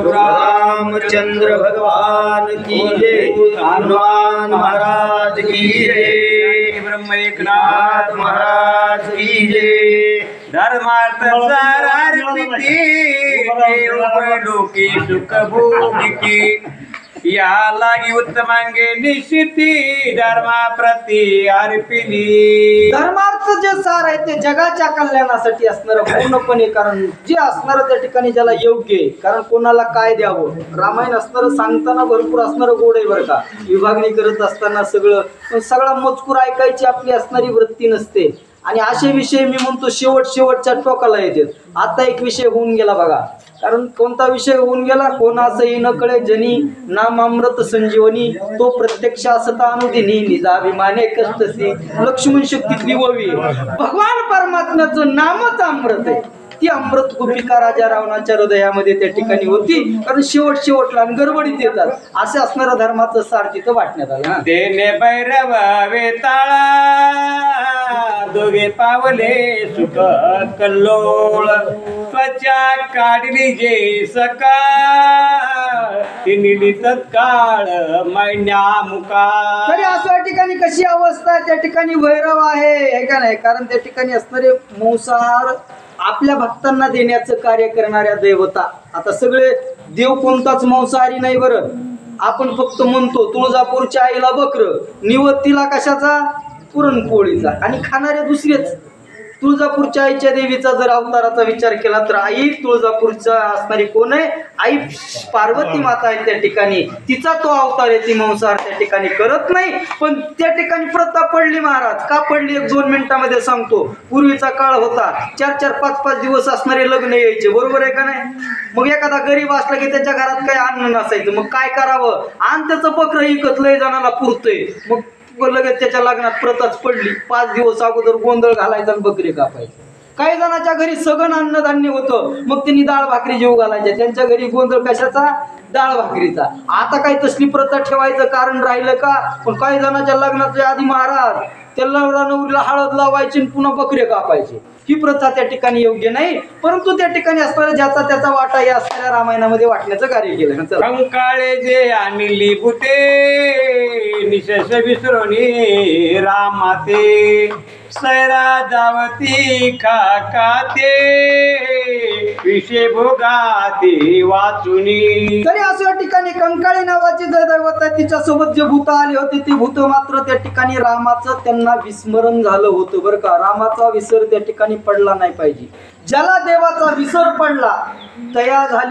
रामचंद्र भगवान की जय, हनुमान महाराज की जय, ब्रह्म एकनाथ महाराज की जय। धर्मार्थ सारार्थिकी डोकी सुख भोगिकी, या लागी उत्तमांगे निश्चिती धर्मा प्रति अर्पिली। धर्मार्थ जे सार आहे ते जगाच्या कल्याणासाठी असणार पूर्णपणे, कारण जे असणार त्या ठिकाणी ज्याला योग्य आहे, कारण कोणाला काय द्यावं रामायण असणार सांगताना भरपूर असणार गोड आहे बरं का, विभागणी करत असताना सगळा मजकूर ऐकायची आपली असणारी वृत्ती नसते, आणि असे विषय मी म्हणतो शेवटच्या टोकाला येतात। आता एक विषय होऊन गेला बघा, कारण कोणता विषय होऊन गेला, कोणासही न कळे जनी नाम अमृत संजीवनी, तो प्रत्यक्ष असता अनुदिनी निजाभिमाने कष्टसी लक्ष्मण शक्तीतली ववी। भगवान परमात्म्याचं नामच अमृत आहे, ती अमृत गोपिका राजा रावणाच्या हृदयामध्ये त्या ठिकाणी होती, कारण शेवटला गडबडीत येतात असे असणारा धर्माचं सार तिथं वाटण्यात आलं ना। देणे भैरव वेताळा दोघे पावले सुख कल्लोळ, त्वचा काढली जे सका निली तत्काळ मैन्या मुका। तरी अशा ठिकाणी कशी अवस्था त्या ठिकाणी भैरव आहे का नाही, कारण त्या ठिकाणी असणारे मांसाहार आपल्या भक्तांना देण्याचं कार्य करणाऱ्या देवता। आता सगळे देव कोणताच मांसाहारी नाही बरं, आपण फक्त म्हणतो तुळजापूरच्या आईला बकर, निवत्तीला कशाचा पुरणपोळीचा, आणि खाणारे दुसरेच। तुळजापूरच्या आईच्या देवीचा जर अवताराचा विचार केला तर आई तुळजापूरचा असणारी कोण आहे, आई पार्वती माता आहे त्या ठिकाणी, तिचा तो अवतार आहे, ती मांसाहार त्या ठिकाणी करत नाही। पण त्या ठिकाणी प्रथा पडली महाराज, का पडली 1-2 मिनिटांमध्ये सांगतो। पूर्वीचा काळ होता, 4-4, 5-5 दिवस असणारे लग्न यायचे, बरोबर आहे का नाही। मग एखादा गरीब असला की त्याच्या घरात काही अन्न नसायचं, मग काय करावं, आणि त्याचं बकरं इकत लय जणाला पुरतंय, मग लगेच त्याच्या लग्नात प्रथाच पडली, 5 दिवस अगोदर गोंधळ घालायचा आणि बकरी कापायची। काही जणांच्या घरी सगळं अन्नधान्य होतं, मग त्यांनी डाळ भाकरी जेव घालायच्या, त्यांच्या घरी गोंधळ कशाचा, डाळ भाकरीचा। आता काही तसली प्रथा ठेवायचं कारण राहिलं का, पण काही जणांच्या लग्नाच्या आधी महाराज त्याला नवरीला हळद लावायची आणि पुन्हा बकरे कापायचे। ही प्रथा त्या ठिकाणी योग्य नाही, परंतु त्या ठिकाणी असणारा ज्याचा त्याचा वाटा या असणाऱ्या रामायणामध्ये वाटण्याचं कार्य केलं। कंकाळे जे आणली भूते निशेष विसरोनी रामाते, सैरा जावती खाते विषय भोगाती वाचुनी। तरी अशा ठिकाणी कंकाळी नावाची दैवत आहे, तिच्यासोबत जे भूत आले होते ते भूत मात्र त्या ठिकाणी रामाचं त्यांना विस्मरण झालं होतं बरं का। रामाचा विसर त्या ठिकाणी पडला नाही पाहिजे, ज्याला देवाचा विसर पडला तया झाली